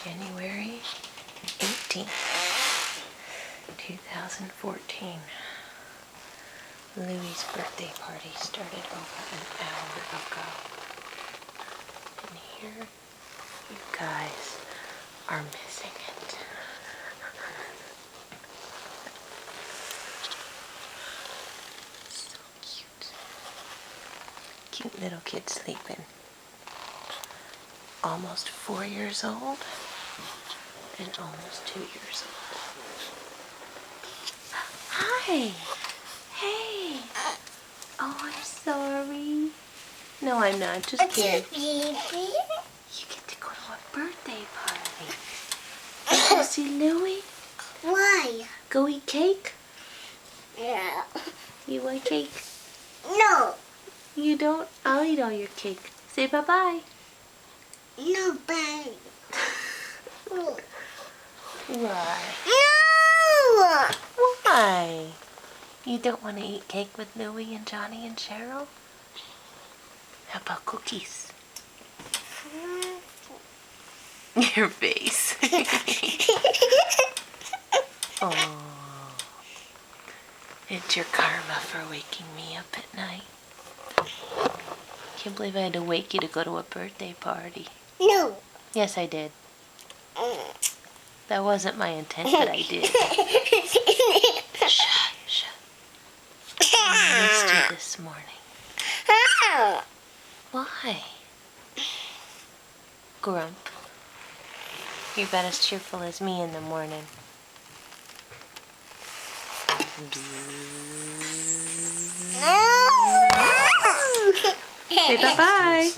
January 18th, 2014. Louie's birthday party started over an hour ago. And here you guys are missing it. So cute. Cute little kid sleeping. Almost 4 years old and almost 2 years old. Hi! Hey! Oh, I'm sorry. No, I'm not. Just kidding. You get to go to a birthday party. You see Louie? Why? Go eat cake? Yeah. You want cake? No. You don't? I'll eat all your cake. Say bye-bye. No, bye. Why? No! Why? You don't want to eat cake with Louie and Johnny and Cheryl? How about cookies? Your face. Oh. It's your karma for waking me up at night. Can't believe I had to wake you to go to a birthday party. No. Yes, I did. That wasn't my intent, but I did. Shh, shh. I missed you this morning. Why? Grump. You're about as cheerful as me in the morning. Say bye-bye.